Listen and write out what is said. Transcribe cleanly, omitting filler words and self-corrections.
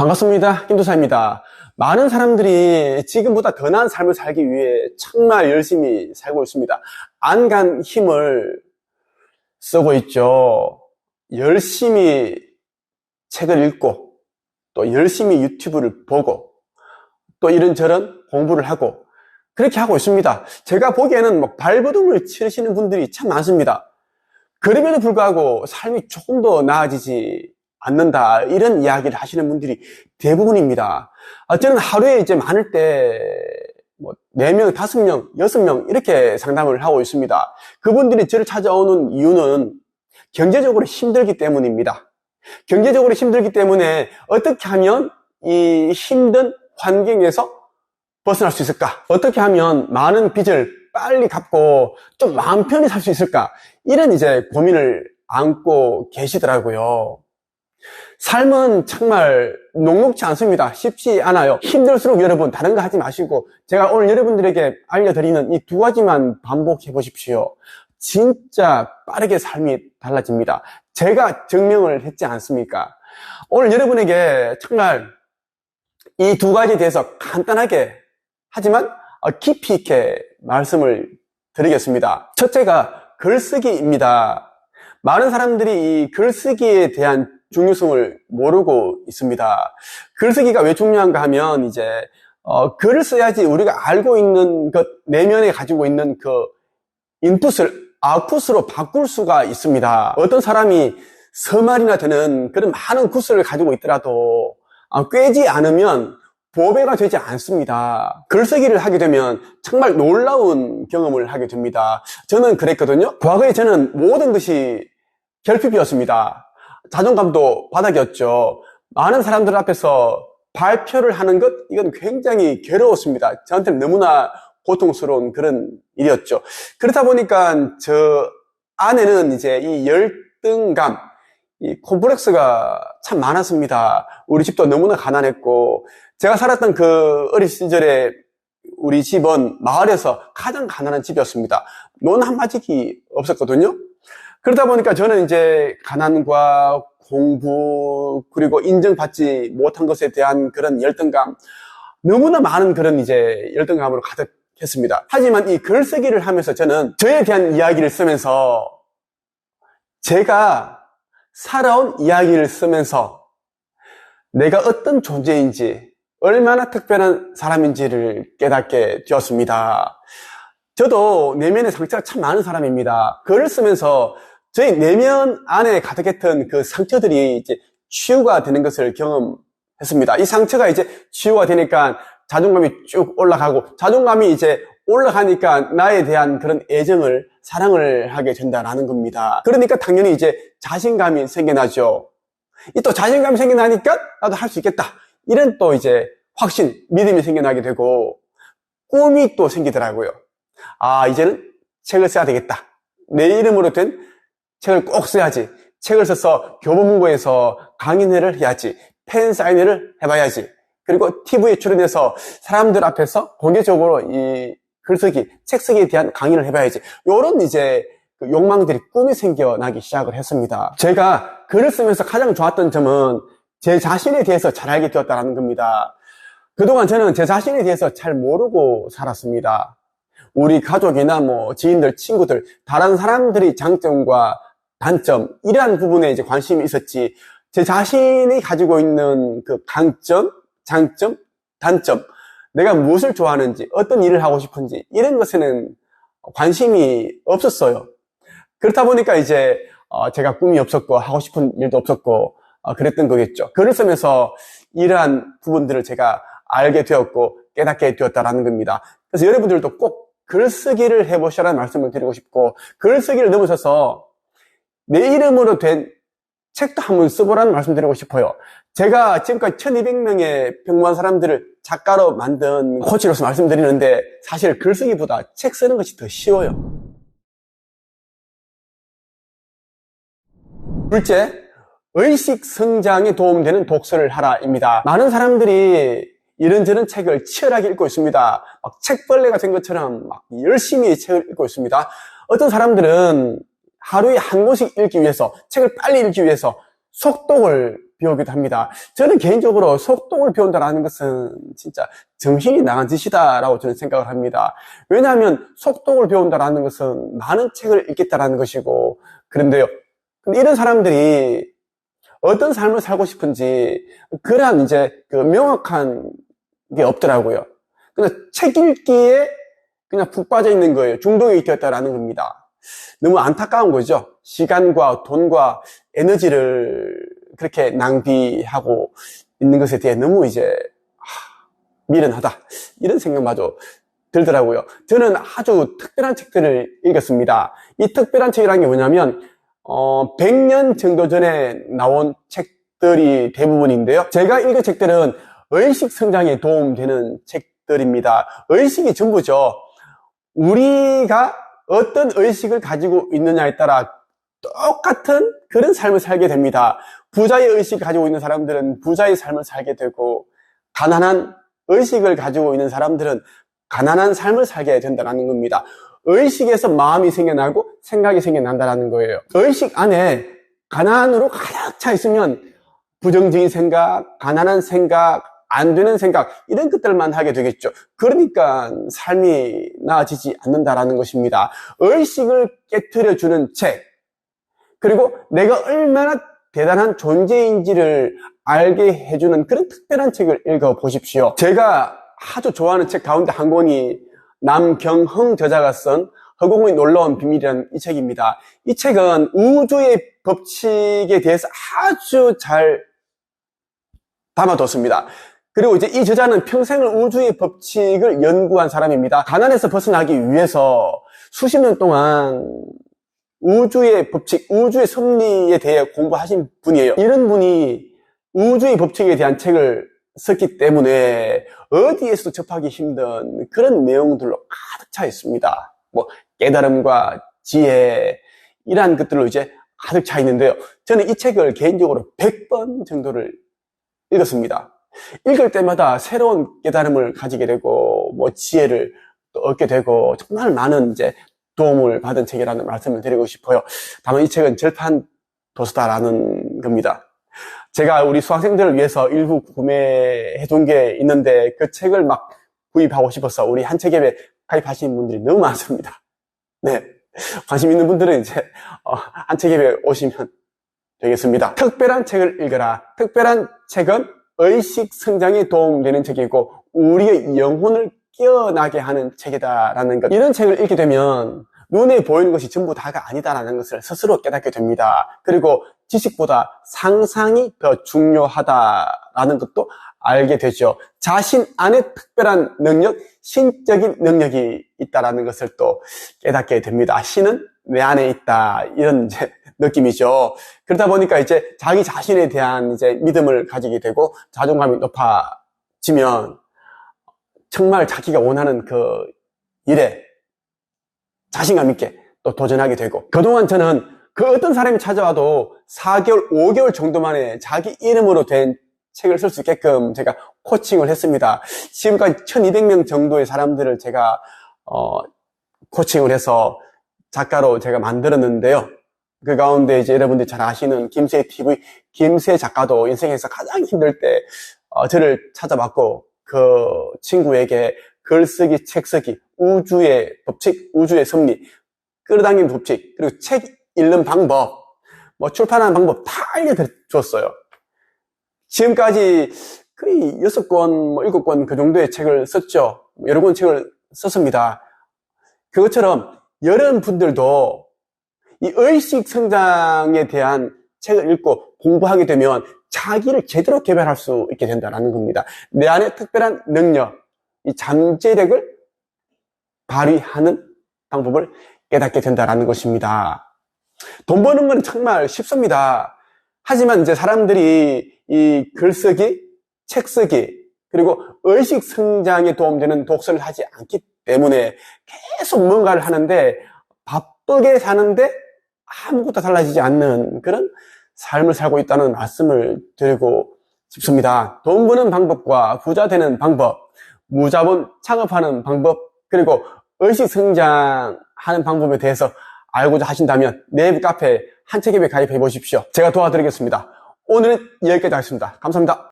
반갑습니다. 김도사입니다. 많은 사람들이 지금보다 더 나은 삶을 살기 위해 정말 열심히 살고 있습니다. 안간 힘을 쓰고 있죠. 열심히 책을 읽고 또 열심히 유튜브를 보고 또 이런저런 공부를 하고 그렇게 하고 있습니다. 제가 보기에는 발버둥을 치르시는 분들이 참 많습니다. 그럼에도 불구하고 삶이 조금 더 나아지지 않는다, 이런 이야기를 하시는 분들이 대부분입니다. 저는 하루에 이제 많을 때 4명, 5명, 6명 이렇게 상담을 하고 있습니다. 그분들이 저를 찾아오는 이유는 경제적으로 힘들기 때문입니다. 경제적으로 힘들기 때문에 어떻게 하면 이 힘든 환경에서 벗어날 수 있을까? 어떻게 하면 많은 빚을 빨리 갚고 좀 마음 편히 살 수 있을까? 이런 이제 고민을 안고 계시더라고요. 삶은 정말 녹록지 않습니다. 쉽지 않아요. 힘들수록 여러분 다른 거 하지 마시고 제가 오늘 여러분들에게 알려드리는 이 2가지만 반복해 보십시오. 진짜 빠르게 삶이 달라집니다. 제가 증명을 했지 않습니까? 오늘 여러분에게 정말 이 2가지에 대해서 간단하게 하지만 깊이 있게 말씀을 드리겠습니다. 첫째가 글쓰기입니다. 많은 사람들이 이 글쓰기에 대한 중요성을 모르고 있습니다. 글쓰기가 왜 중요한가 하면 이제 글을 써야지 우리가 알고 있는 것, 내면에 가지고 있는 그 인풋을 아웃풋으로 바꿀 수가 있습니다. 어떤 사람이 서말이나 되는 그런 많은 구슬을 가지고 있더라도 꿰지 않으면 보배가 되지 않습니다. 글쓰기를 하게 되면 정말 놀라운 경험을 하게 됩니다. 저는 그랬거든요. 과거에 저는 모든 것이 결핍이었습니다. 자존감도 바닥이었죠. 많은 사람들 앞에서 발표를 하는 것, 이건 굉장히 괴로웠습니다. 저한테는 너무나 고통스러운 그런 일이었죠. 그렇다 보니까 저 안에는 이제 이 열등감, 이 콤플렉스가 참 많았습니다. 우리 집도 너무나 가난했고, 제가 살았던 그 어린 시절에 우리 집은 마을에서 가장 가난한 집이었습니다. 논 한마디가 없었거든요. 그러다 보니까 저는 이제 가난과 공부 그리고 인정받지 못한 것에 대한 그런 열등감, 너무나 많은 그런 이제 열등감으로 가득했습니다. 하지만 이 글쓰기를 하면서 저는 저에 대한 이야기를 쓰면서 제가 살아온 이야기를 쓰면서 내가 어떤 존재인지 얼마나 특별한 사람인지를 깨닫게 되었습니다. 저도 내면의 상처가 참 많은 사람입니다. 글을 쓰면서 저희 내면 안에 가득했던 그 상처들이 이제 치유가 되는 것을 경험했습니다. 이 상처가 이제 치유가 되니까 자존감이 쭉 올라가고, 자존감이 이제 올라가니까 나에 대한 그런 애정을, 사랑을 하게 된다라는 겁니다. 그러니까 당연히 이제 자신감이 생겨나죠. 이 또 자신감이 생겨나니까 나도 할 수 있겠다, 이런 또 이제 확신, 믿음이 생겨나게 되고, 꿈이 또 생기더라고요. 이제는 책을 써야 되겠다. 내 이름으로 된 책을 꼭 써야지. 책을 써서 교보문고에서 강연회를 해야지. 팬 사인회를 해봐야지. 그리고 TV에 출연해서 사람들 앞에서 공개적으로 이 글쓰기, 책 쓰기에 대한 강의를 해봐야지. 이런 이제 그 욕망들이, 꿈이 생겨나기 시작을 했습니다. 제가 글을 쓰면서 가장 좋았던 점은 제 자신에 대해서 잘 알게 되었다는 겁니다. 그동안 저는 제 자신에 대해서 잘 모르고 살았습니다. 우리 가족이나 지인들, 친구들, 다른 사람들이 장점과 단점, 이러한 부분에 이제 관심이 있었지, 제 자신이 가지고 있는 그 강점, 장점, 단점, 내가 무엇을 좋아하는지, 어떤 일을 하고 싶은지, 이런 것에는 관심이 없었어요. 그렇다 보니까 이제 제가 꿈이 없었고 하고 싶은 일도 없었고 그랬던 거겠죠. 글을 쓰면서 이러한 부분들을 제가 알게 되었고 깨닫게 되었다라는 겁니다. 그래서 여러분들도 꼭 글쓰기를 해보시라는 말씀을 드리고 싶고, 글쓰기를 넘어서서 내 이름으로 된 책도 한번 써보라는 말씀 드리고 싶어요. 제가 지금까지 1200명의 평범한 사람들을 작가로 만든 코치로서 말씀드리는데, 사실 글쓰기보다 책 쓰는 것이 더 쉬워요. 둘째, 의식 성장에 도움되는 독서를 하라입니다. 많은 사람들이 이런저런 책을 치열하게 읽고 있습니다. 책벌레가 된 것처럼 열심히 책을 읽고 있습니다. 어떤 사람들은 하루에 한 권씩 읽기 위해서, 책을 빨리 읽기 위해서 속독을 배우기도 합니다. 저는 개인적으로 속독을 배운다는 것은 진짜 정신이 나간 짓이다라고 저는 생각을 합니다. 왜냐하면 속독을 배운다는 것은 많은 책을 읽겠다라는 것이고, 그런데요, 이런 사람들이 어떤 삶을 살고 싶은지 그러한 이제 그 명확한 게 없더라고요. 그냥 책 읽기에 그냥 푹 빠져 있는 거예요. 중독이 되었다라는 겁니다. 너무 안타까운 거죠. 시간과 돈과 에너지를 그렇게 낭비하고 있는 것에 대해 너무 이제 미련하다, 이런 생각마저 들더라고요. 저는 아주 특별한 책들을 읽었습니다. 이 특별한 책이라는 게 뭐냐면 100년 정도 전에 나온 책들이 대부분인데요. 제가 읽은 책들은 의식 성장에 도움되는 책들입니다. 의식이 전부죠. 우리가 어떤 의식을 가지고 있느냐에 따라 똑같은 그런 삶을 살게 됩니다. 부자의 의식을 가지고 있는 사람들은 부자의 삶을 살게 되고, 가난한 의식을 가지고 있는 사람들은 가난한 삶을 살게 된다는 겁니다. 의식에서 마음이 생겨나고 생각이 생겨난다는 거예요. 의식 안에 가난으로 가득 차 있으면 부정적인 생각, 가난한 생각, 안 되는 생각, 이런 것들만 하게 되겠죠. 그러니까 삶이 나아지지 않는다라는 것입니다. 의식을 깨트려주는 책, 그리고 내가 얼마나 대단한 존재인지를 알게 해주는 그런 특별한 책을 읽어보십시오. 제가 아주 좋아하는 책 가운데 한 권이 남경흥 저자가 쓴 허공의 놀라운 비밀이라는 이 책입니다. 이 책은 우주의 법칙에 대해서 아주 잘 담아뒀습니다. 그리고 이제 이 저자는 평생을 우주의 법칙을 연구한 사람입니다. 가난에서 벗어나기 위해서 수십 년 동안 우주의 법칙, 우주의 섭리에 대해 공부하신 분이에요. 이런 분이 우주의 법칙에 대한 책을 썼기 때문에 어디에서도 접하기 힘든 그런 내용들로 가득 차 있습니다. 뭐 깨달음과 지혜, 이러한 것들로 이제 가득 차 있는데요. 저는 이 책을 개인적으로 100번 정도를 읽었습니다. 읽을 때마다 새로운 깨달음을 가지게 되고, 뭐 지혜를 또 얻게 되고, 정말 많은 이제 도움을 받은 책이라는 말씀을 드리고 싶어요. 다만 이 책은 절판 도서다라는 겁니다. 제가 우리 수강생들을 위해서 일부 구매해 둔 게 있는데, 그 책을 막 구입하고 싶어서 우리 한책앱에 가입하신 분들이 너무 많습니다. 네. 관심 있는 분들은 이제 한책앱에 오시면 되겠습니다. 특별한 책을 읽어라. 특별한 책은 의식 성장에 도움되는 책이고 우리의 영혼을 깨어나게 하는 책이다라는 것. 이런 책을 읽게 되면 눈에 보이는 것이 전부 다가 아니다라는 것을 스스로 깨닫게 됩니다. 그리고 지식보다 상상이 더 중요하다라는 것도 알게 되죠. 자신 안에 특별한 능력, 신적인 능력이 있다라는 것을 또 깨닫게 됩니다. 신은 내 안에 있다, 이런 이제 느낌이죠. 그러다 보니까 이제 자기 자신에 대한 이제 믿음을 가지게 되고 자존감이 높아지면 정말 자기가 원하는 그 일에 자신감 있게 또 도전하게 되고, 그동안 저는 그 어떤 사람이 찾아와도 4개월, 5개월 정도 만에 자기 이름으로 된 책을 쓸 수 있게끔 제가 코칭을 했습니다. 지금까지 1200명 정도의 사람들을 제가 코칭을 해서 작가로 제가 만들었는데요. 그 가운데 이제 여러분들이 잘 아시는 김새 TV 김새 작가도 인생에서 가장 힘들 때 저를 찾아봤고, 그 친구에게 글쓰기, 책쓰기, 우주의 법칙, 우주의 섭리, 끌어당기는 법칙, 그리고 책 읽는 방법, 뭐 출판하는 방법 다 알려줬어요. 지금까지 거의 6권, 뭐 7권 그 정도의 책을 썼죠. 여러 권 책을 썼습니다. 그것처럼 여러분들도 이 의식 성장에 대한 책을 읽고 공부하게 되면 자기를 제대로 개발할 수 있게 된다는 겁니다. 내 안에 특별한 능력, 이 잠재력을 발휘하는 방법을 깨닫게 된다는 것입니다. 돈 버는 건 정말 쉽습니다. 하지만 이제 사람들이 이 글쓰기, 책쓰기, 그리고 의식 성장에 도움되는 독서를 하지 않기 때문에 계속 뭔가를 하는데 바쁘게 사는데 아무것도 달라지지 않는 그런 삶을 살고 있다는 말씀을 드리고 싶습니다. 돈 버는 방법과 부자 되는 방법, 무자본 창업하는 방법, 그리고 의식 성장하는 방법에 대해서 알고자 하신다면 내부 카페 한책앱에 가입해 보십시오. 제가 도와드리겠습니다. 오늘은 여기까지 하겠습니다. 감사합니다.